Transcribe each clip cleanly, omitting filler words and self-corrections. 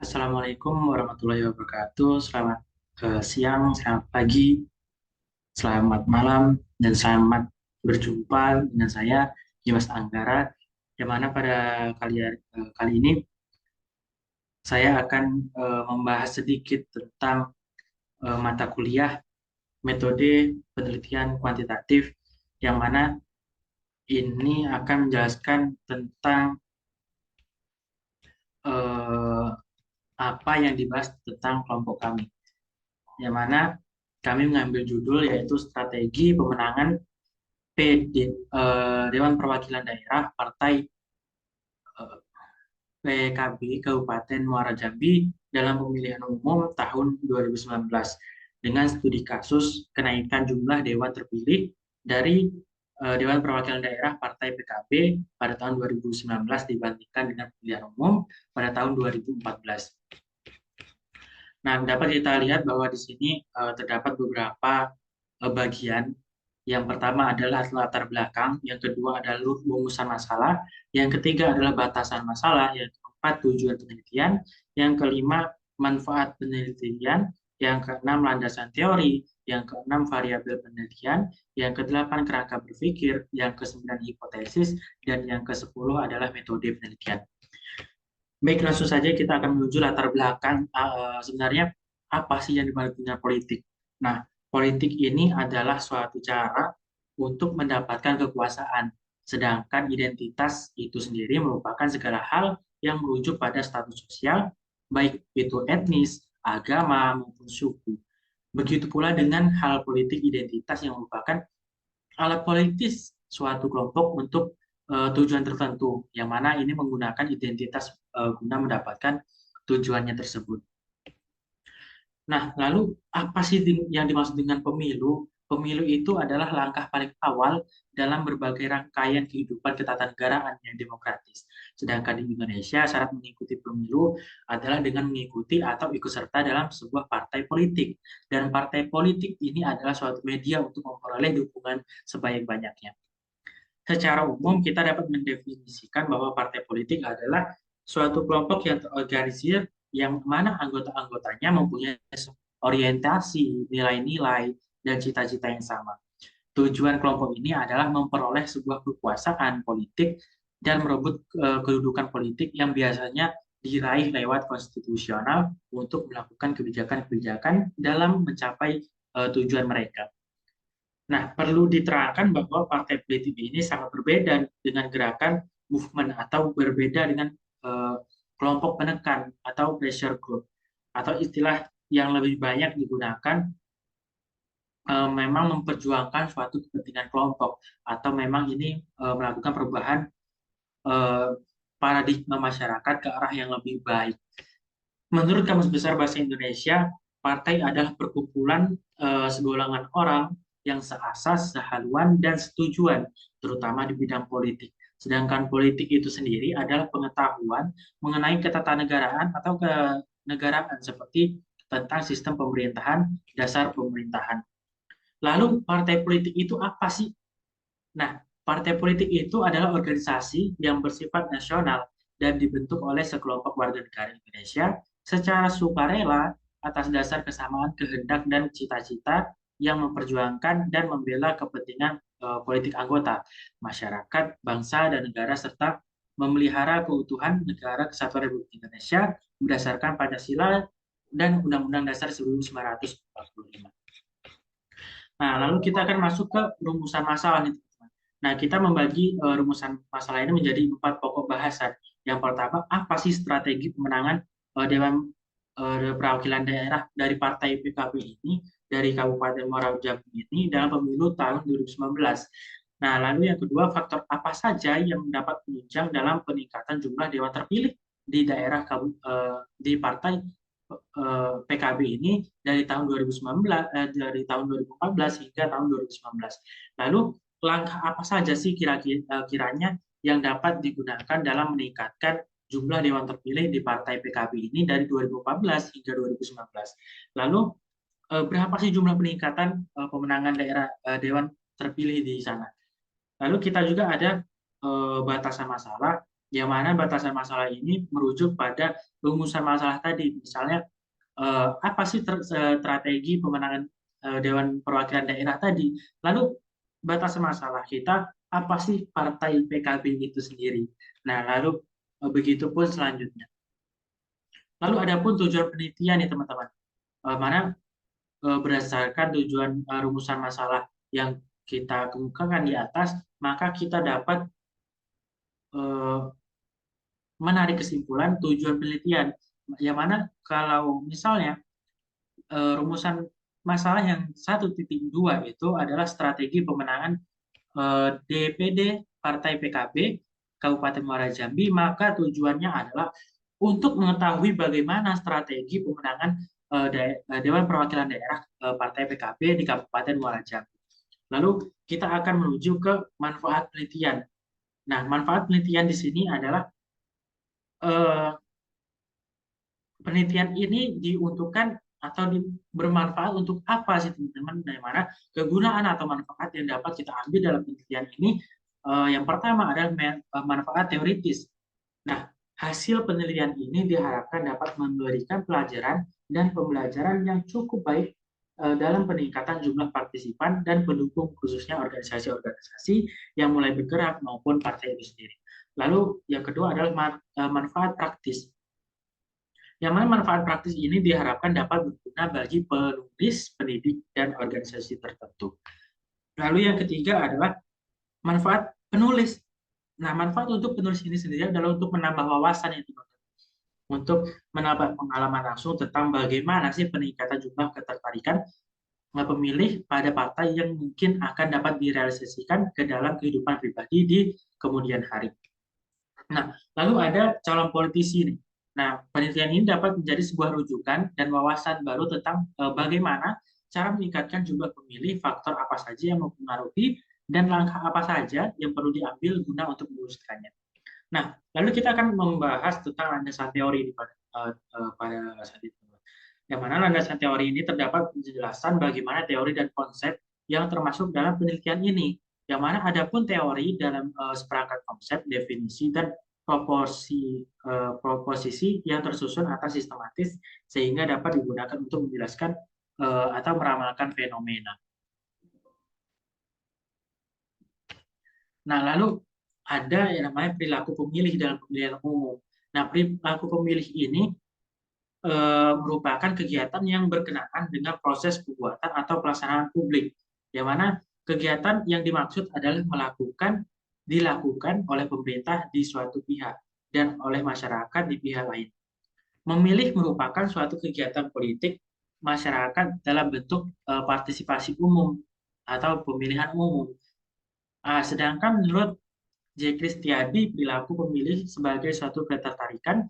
Assalamualaikum warahmatullahi wabarakatuh. Selamat siang, selamat pagi, selamat malam, dan selamat berjumpa dengan saya, Dimas Anggara. Di mana pada kali ini saya akan membahas sedikit tentang mata kuliah metode penelitian kuantitatif, yang mana ini akan menjelaskan tentang eh, apa yang dibahas tentang kelompok kami. Yang mana kami mengambil judul yaitu Strategi Pemenangan Dewan Perwakilan Daerah Partai eh, PKB Kabupaten Muara Jambi dalam pemilihan umum tahun 2019 dengan studi kasus kenaikan jumlah dewan terpilih dari Dewan Perwakilan Daerah Partai PKB pada tahun 2019 dibandingkan dengan pemilihan umum pada tahun 2014. Nah, dapat kita lihat bahwa di sini terdapat beberapa bagian. Yang pertama adalah latar belakang, yang kedua adalah rumusan masalah, yang ketiga adalah batasan masalah, yang keempat tujuan penelitian, yang kelima manfaat penelitian, yang keenam landasan teori, yang keenam variabel penelitian, yang kedelapan kerangka berpikir, yang kesembilan hipotesis, dan yang kesepuluh adalah metode penelitian. Baik, langsung saja kita akan menuju latar belakang sebenarnya apa sih yang dimaksud dengan politik. Nah, politik ini adalah suatu cara untuk mendapatkan kekuasaan, sedangkan identitas itu sendiri merupakan segala hal yang merujuk pada status sosial, baik itu etnis, agama, maupun suku. Begitu pula dengan hal politik identitas yang merupakan alat politis suatu kelompok untuk tujuan tertentu, yang mana ini menggunakan identitas guna mendapatkan tujuannya tersebut. Nah, lalu apa sih yang dimaksud dengan pemilu? Pemilu itu adalah langkah paling awal dalam berbagai rangkaian kehidupan ketatanegaraan yang demokratis. Sedangkan di Indonesia, syarat mengikuti pemilu adalah dengan mengikuti atau ikut serta dalam sebuah partai politik. Dan partai politik ini adalah suatu media untuk memperoleh dukungan sebanyak-banyaknya. Secara umum, kita dapat mendefinisikan bahwa partai politik adalah suatu kelompok yang terorganisir yang mana anggota-anggotanya mempunyai orientasi, nilai-nilai, dan cita-cita yang sama. Tujuan kelompok ini adalah memperoleh sebuah kekuasaan politik dan merebut kedudukan politik yang biasanya diraih lewat konstitusional untuk melakukan kebijakan-kebijakan dalam mencapai tujuan mereka. Nah, perlu diterangkan bahwa partai politik ini sangat berbeda dengan gerakan movement atau berbeda dengan eh, kelompok penekan atau pressure group atau istilah yang lebih banyak digunakan memang memperjuangkan suatu kepentingan kelompok atau memang ini melakukan perubahan eh, paradigma masyarakat ke arah yang lebih baik. Menurut Kamus Besar Bahasa Indonesia, partai adalah perkumpulan segolongan orang yang seasas, sehaluan, dan setujuan, terutama di bidang politik. Sedangkan politik itu sendiri adalah pengetahuan mengenai ketatanegaraan atau kenegaraan seperti tentang sistem pemerintahan, dasar pemerintahan. Lalu partai politik itu apa sih? Nah, partai politik itu adalah organisasi yang bersifat nasional dan dibentuk oleh sekelompok warga negara Indonesia secara sukarela atas dasar kesamaan kehendak dan cita-cita yang memperjuangkan dan membela kepentingan politik anggota, masyarakat, bangsa, dan negara, serta memelihara keutuhan negara kesatuan Republik Indonesia berdasarkan Pancasila dan Undang-Undang Dasar 1945. Nah, lalu kita akan masuk ke rumusan masalah nih, teman-teman. Nah, kita membagi rumusan masalah ini menjadi 4 pokok bahasan. Yang pertama, apa sih strategi pemenangan Dewan Perwakilan Daerah dari Partai PKB ini, dari Kabupaten Muara Jambi ini dalam pemilu tahun 2019. Nah, lalu yang kedua, faktor apa saja yang dapat menunjang dalam peningkatan jumlah dewan terpilih di daerah di partai PKB ini dari tahun 2019 dari tahun 2014 hingga tahun 2019. Lalu langkah apa saja sih kiranya yang dapat digunakan dalam meningkatkan jumlah dewan terpilih di partai PKB ini dari 2014 hingga 2019. Lalu berapa sih jumlah peningkatan pemenangan daerah dewan terpilih di sana? Lalu kita juga ada batasan masalah. yang mana batasan masalah ini merujuk pada rumusan masalah tadi. Misalnya, apa sih strategi pemenangan Dewan Perwakilan Daerah tadi? Lalu batasan masalah kita, apa sih partai PKB itu sendiri? Nah, lalu begitu pun selanjutnya. Lalu ada pun tujuan penelitian nih teman-teman. Mana berdasarkan tujuan rumusan masalah yang kita kemukakan di atas, maka kita dapat eh, menarik kesimpulan tujuan penelitian. Yang mana kalau misalnya rumusan masalah yang 1.2 itu adalah strategi pemenangan DPD Partai PKB Kabupaten Muara Jambi, maka tujuannya adalah untuk mengetahui bagaimana strategi pemenangan Dewan Perwakilan Daerah Partai PKB di Kabupaten Muara Jambi. Lalu kita akan menuju ke manfaat penelitian. Nah, manfaat penelitian di sini adalah eh, penelitian ini diuntukkan atau bermanfaat untuk apa sih teman-teman? Dari mana kegunaan atau manfaat yang dapat kita ambil dalam penelitian ini? Yang pertama adalah manfaat teoritis. Nah, hasil penelitian ini diharapkan dapat memberikan pelajaran dan pembelajaran yang cukup baik dalam peningkatan jumlah partisipan dan pendukung, khususnya organisasi-organisasi yang mulai bergerak maupun partai itu sendiri. Lalu yang kedua adalah manfaat praktis. Yang mana manfaat praktis ini diharapkan dapat berguna bagi penulis, pendidik, dan organisasi tertentu. Lalu yang ketiga adalah manfaat penulis. Nah, manfaat untuk penulis ini sendiri adalah untuk menambah wawasan ya teman-teman. Untuk menambah pengalaman langsung tentang bagaimana sih peningkatan jumlah ketertarikan pemilih pada partai yang mungkin akan dapat direalisasikan ke dalam kehidupan pribadi di kemudian hari. Nah, lalu ada calon politisi nih. Nah, penelitian ini dapat menjadi sebuah rujukan dan wawasan baru tentang bagaimana cara meningkatkan jumlah pemilih, faktor apa saja yang mempengaruhi, dan langkah apa saja yang perlu diambil guna untuk mewujudkannya. Nah, lalu kita akan membahas tentang landasan teori pada saat itu. Yang mana landasan teori ini terdapat penjelasan bagaimana teori dan konsep yang termasuk dalam penelitian ini. Yang mana ada pun teori dalam seperangkat konsep, definisi, dan proposisi yang tersusun atas sistematis sehingga dapat digunakan untuk menjelaskan atau meramalkan fenomena. Nah, lalu ada yang namanya perilaku pemilih dalam pemilihan umum. Nah, perilaku pemilih ini merupakan kegiatan yang berkenaan dengan proses pembuatan atau pelaksanaan publik, yang mana kegiatan yang dimaksud adalah dilakukan oleh pemerintah di suatu pihak dan oleh masyarakat di pihak lain. Memilih merupakan suatu kegiatan politik masyarakat dalam bentuk partisipasi umum atau pemilihan umum. Sedangkan menurut J. Kristiadi, perilaku pemilih sebagai suatu ketertarikan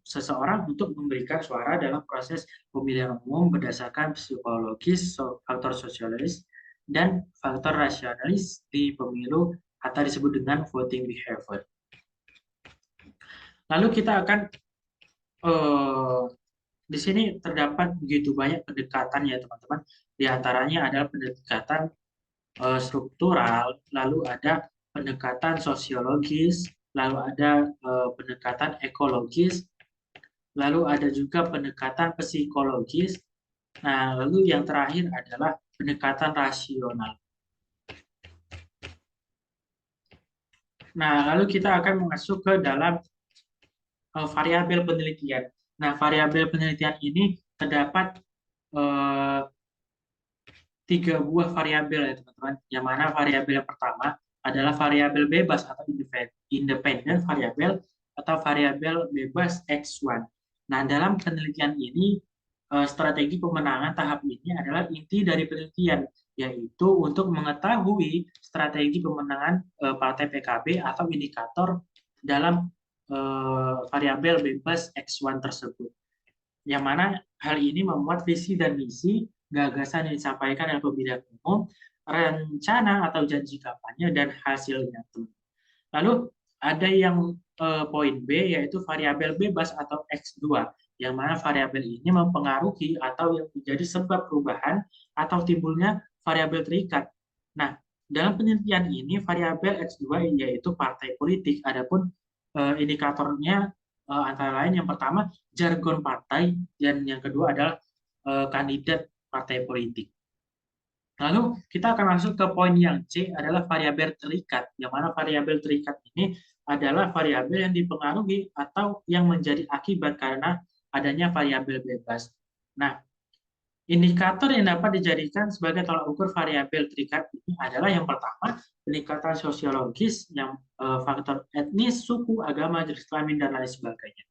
seseorang untuk memberikan suara dalam proses pemilihan umum berdasarkan psikologis, faktor sosiologis, dan faktor rasionalis di pemilu atau disebut dengan voting behavior. Lalu kita akan di sini terdapat begitu banyak pendekatan ya teman-teman. Di antaranya adalah pendekatan struktural, lalu ada pendekatan sosiologis, lalu ada pendekatan ekologis, lalu ada juga pendekatan psikologis. Nah, lalu yang terakhir adalah pendekatan rasional. Nah, lalu kita akan masuk ke dalam variabel penelitian. Nah, variabel penelitian ini terdapat 3 buah variabel ya teman-teman. Yang mana variabel yang pertama adalah variabel bebas atau independent variabel atau variabel bebas X1. Nah, dalam penelitian ini strategi pemenangan tahap ini adalah inti dari penelitian, yaitu untuk mengetahui strategi pemenangan partai PKB atau indikator dalam variabel bebas X1 tersebut. Yang mana hal ini memuat visi dan misi, gagasan yang disampaikan oleh pemilihan umum, rencana atau janji kampanye, dan hasilnya. Lalu ada yang poin B, yaitu variabel bebas atau X2, yang mana variabel ini mempengaruhi atau yang menjadi sebab perubahan atau timbulnya variabel terikat. Nah, Dalam penelitian ini variabel X2 yaitu partai politik. Adapun indikatornya antara lain yang pertama jargon partai dan yang kedua adalah kandidat partai politik. Lalu kita akan masuk ke poin yang C adalah variabel terikat, yang mana variabel terikat ini adalah variabel yang dipengaruhi atau yang menjadi akibat karena adanya variabel bebas. Nah, indikator yang dapat dijadikan sebagai tolak ukur variabel terikat ini adalah yang pertama, peningkatan sosiologis, yang faktor etnis, suku, agama, jenis kelamin, dan lain sebagainya.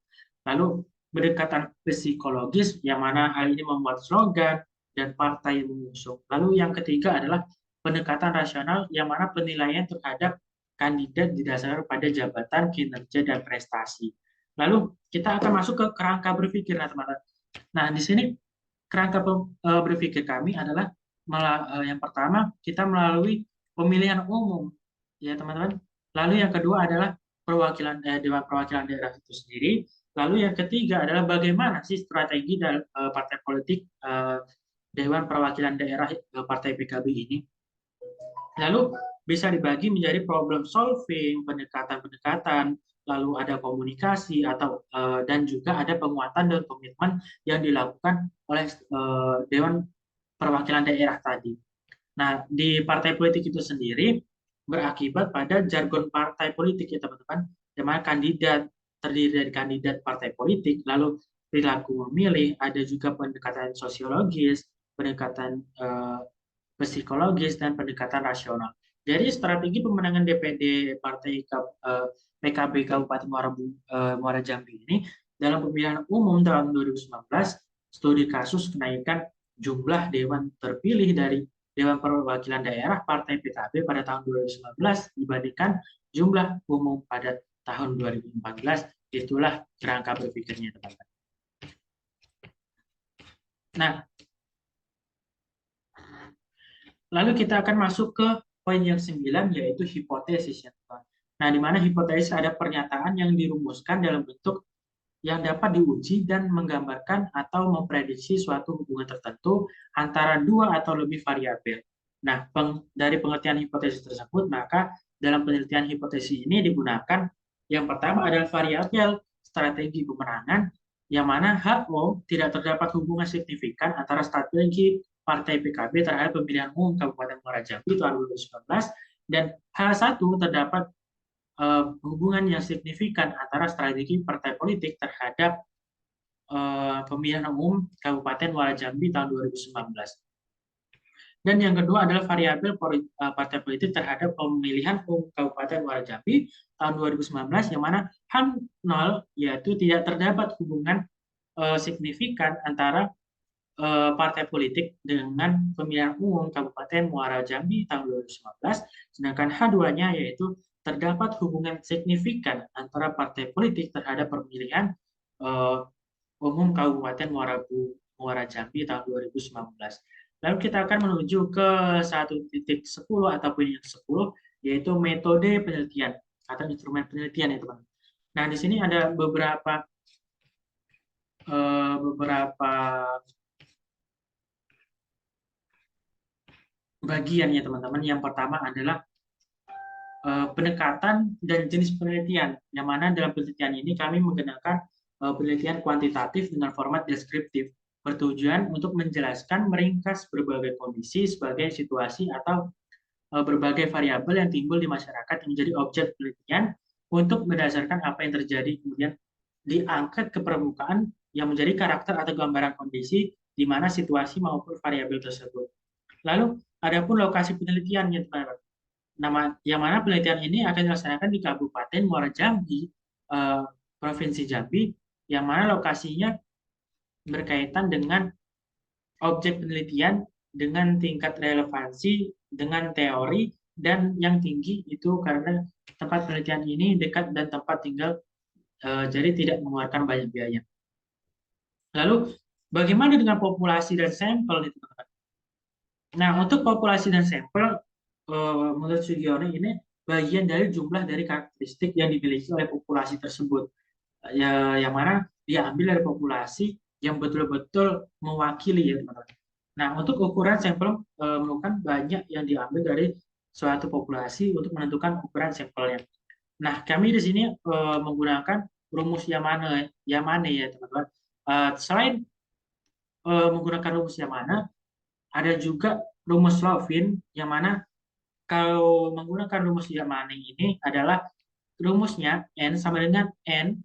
Lalu pendekatan psikologis, yang mana hal ini membuat slogan dan partai yang mengusung. Lalu yang ketiga adalah pendekatan rasional, yang mana penilaian terhadap kandidat didasarkan pada jabatan, kinerja, dan prestasi. Lalu kita akan masuk ke kerangka berpikir, teman-teman. Nah, di sini kerangka berpikir kami adalah yang pertama kita melalui pemilihan umum, ya teman-teman. Lalu yang kedua adalah perwakilan Dewan Perwakilan Daerah itu sendiri. Lalu yang ketiga adalah bagaimana sih strategi dari partai politik Dewan Perwakilan Daerah Partai PKB ini. Lalu bisa dibagi menjadi problem solving, pendekatan-pendekatan, lalu ada komunikasi atau dan juga ada penguatan dan komitmen yang dilakukan oleh Dewan Perwakilan Daerah tadi. Nah, di partai politik itu sendiri berakibat pada jargon partai politik ya teman-teman, di mana kandidat terdiri dari kandidat partai politik, lalu perilaku memilih, ada juga pendekatan sosiologis, pendekatan psikologis, dan pendekatan rasional. Jadi strategi pemenangan DPD Partai PKB Kabupaten Muara Jambi ini dalam pemilihan umum tahun 2019, studi kasus kenaikan jumlah dewan terpilih dari Dewan Perwakilan Daerah Partai PKB pada tahun 2019 dibandingkan jumlah umum pada tahun 2014, itulah kerangka berpikirnya teman-teman. Nah, lalu kita akan masuk ke poin yang 9, yaitu hipotesis. Nah, di mana hipotesis ada pernyataan yang dirumuskan dalam bentuk yang dapat diuji dan menggambarkan atau memprediksi suatu hubungan tertentu antara dua atau lebih variabel. Nah, dari pengertian hipotesis tersebut, maka dalam penelitian hipotesis ini digunakan yang pertama adalah variabel strategi pemenangan, yang mana HO tidak terdapat hubungan signifikan antara strategi Partai PKB terhadap pemilihan umum Kabupaten Muara Jambi tahun 2019 dan H1 terdapat hubungan yang signifikan antara strategi partai politik terhadap pemilihan umum Kabupaten Muara Jambi tahun 2019. Dan yang kedua adalah variabel partai politik terhadap pemilihan umum Kabupaten Muara Jambi tahun 2019, yang mana H0 yaitu tidak terdapat hubungan signifikan antara partai politik dengan pemilihan umum Kabupaten Muara Jambi tahun 2019, sedangkan H2-nya yaitu terdapat hubungan signifikan antara partai politik terhadap pemilihan umum Kabupaten Muara Jambi tahun 2019. Lalu kita akan menuju ke 1.10 ataupun yang 10, yaitu metode penelitian atau instrumen penelitian ya teman. Nah, di sini ada beberapa bagian ya teman-teman. Yang pertama adalah pendekatan dan jenis penelitian, yang mana dalam penelitian ini kami menggunakan penelitian kuantitatif dengan format deskriptif, bertujuan untuk menjelaskan meringkas berbagai kondisi sebagai situasi atau berbagai variabel yang timbul di masyarakat yang menjadi objek penelitian untuk berdasarkan apa yang terjadi kemudian diangkat ke permukaan yang menjadi karakter atau gambaran kondisi di mana situasi maupun variabel tersebut. Lalu adapun lokasi penelitiannya teman-teman. Yang mana penelitian ini akan dilaksanakan di Kabupaten Muara Jambi, Provinsi Jambi, yang mana lokasinya berkaitan dengan objek penelitian dengan tingkat relevansi dengan teori, dan yang tinggi itu karena tempat penelitian ini dekat dan tempat tinggal, jadi tidak mengeluarkan banyak biaya. Lalu bagaimana dengan populasi dan sampel, teman-teman? Nah, untuk populasi dan sampel, menurut Sugiono ini bagian dari jumlah dari karakteristik yang dimiliki oleh populasi tersebut, ya, yang mana diambil dari populasi yang betul-betul mewakili ya teman-teman. Nah, untuk ukuran sampel merupakan banyak yang diambil dari suatu populasi untuk menentukan ukuran sampelnya. Nah, kami di sini menggunakan rumus Yamane ya teman-teman. Selain menggunakan rumus Yamane, ada juga rumus Lovin yang mana kalau menggunakan rumus Yamane ini adalah rumusnya n sama dengan n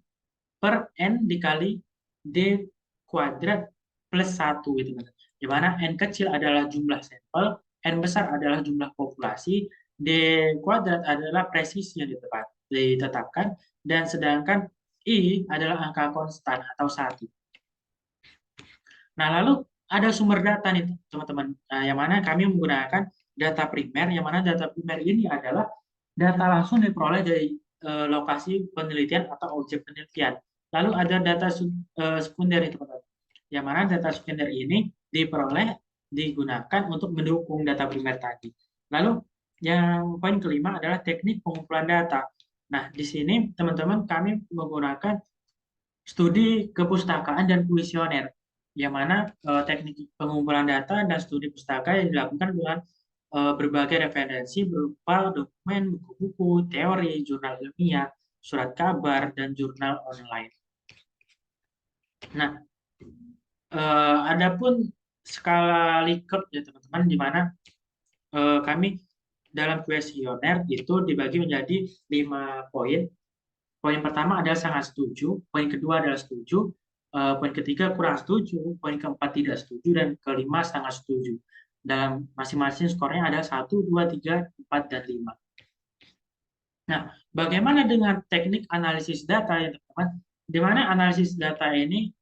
per n dikali d kuadrat plus 1 gitu kan. Di mana n kecil adalah jumlah sampel, n besar adalah jumlah populasi, d kuadrat adalah presisi yang ditetapkan, dan sedangkan i adalah angka konstan atau 1. Nah, lalu ada sumber data nih teman-teman, yang mana kami menggunakan data primer, yang mana data primer ini adalah data langsung diperoleh dari lokasi penelitian atau objek penelitian. Lalu ada data sekunder nih teman-teman, yang mana data sekunder ini diperoleh digunakan untuk mendukung data primer tadi. Lalu yang poin kelima adalah teknik pengumpulan data. Nah, di sini teman-teman kami menggunakan studi kepustakaan dan kuesioner, yang mana teknik pengumpulan data dan studi pustaka yang dilakukan dengan berbagai referensi berupa dokumen, buku-buku, teori, jurnal ilmiah, surat kabar, dan jurnal online. Nah, adapun skala Likert ya teman-teman, di mana kami dalam kuesioner itu dibagi menjadi 5 poin. Poin pertama adalah sangat setuju, poin kedua adalah setuju, poin ketiga kurang setuju, poin keempat tidak setuju, dan kelima sangat setuju. Dalam masing-masing skornya ada 1, 2, 3, 4, dan 5. Nah, bagaimana dengan teknik analisis data ya teman-teman? Di mana analisis data ini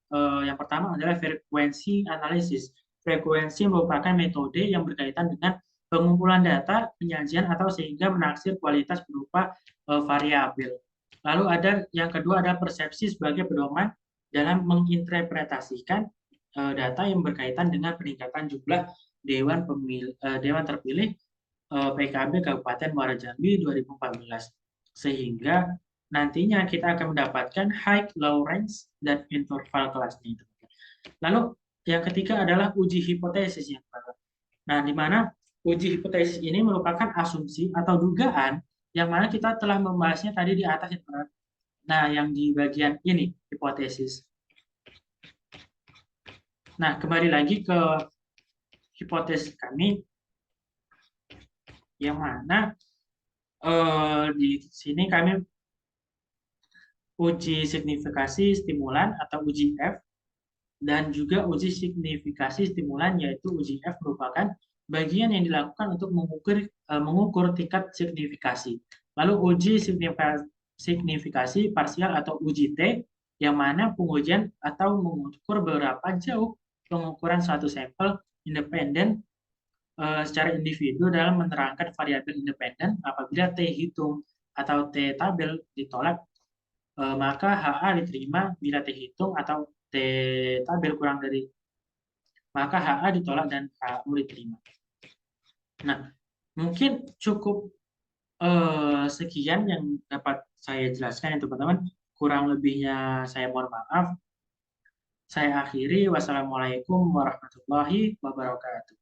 yang pertama adalah frekuensi analisis. Frekuensi merupakan metode yang berkaitan dengan pengumpulan data, penyajian, atau sehingga menaksir kualitas berupa variabel. Lalu ada yang kedua ada persepsi sebagai pedoman dalam menginterpretasikan data yang berkaitan dengan peningkatan jumlah dewan terpilih PKB Kabupaten Muara Jambi 2014. Sehingga nantinya kita akan mendapatkan high, low range, dan interval kelasnya itu. Lalu yang ketiga adalah uji hipotesis yang pertama. Nah, di mana uji hipotesis ini merupakan asumsi atau dugaan yang mana kita telah membahasnya tadi di atas. Nah, yang di bagian ini, hipotesis. Nah, kembali lagi ke hipotesis kami, yang mana di sini kami uji signifikasi stimulan atau uji F, dan juga uji signifikasi stimulan, yaitu uji F merupakan bagian yang dilakukan untuk mengukur tingkat signifikasi. Lalu uji signifikasi parsial atau uji T, yang mana pengujian atau mengukur berapa jauh pengukuran suatu sampel independen secara individu dalam menerangkan variabel independen. Apabila T hitung atau T tabel ditolak, maka HA diterima. Bila T hitung atau T tabel kurang dari, maka HA ditolak dan HU diterima. Nah, mungkin cukup sekian yang dapat saya jelaskan ya teman-teman. Kurang lebihnya saya mohon maaf. Saya akhiri. Wassalamualaikum warahmatullahi wabarakatuh.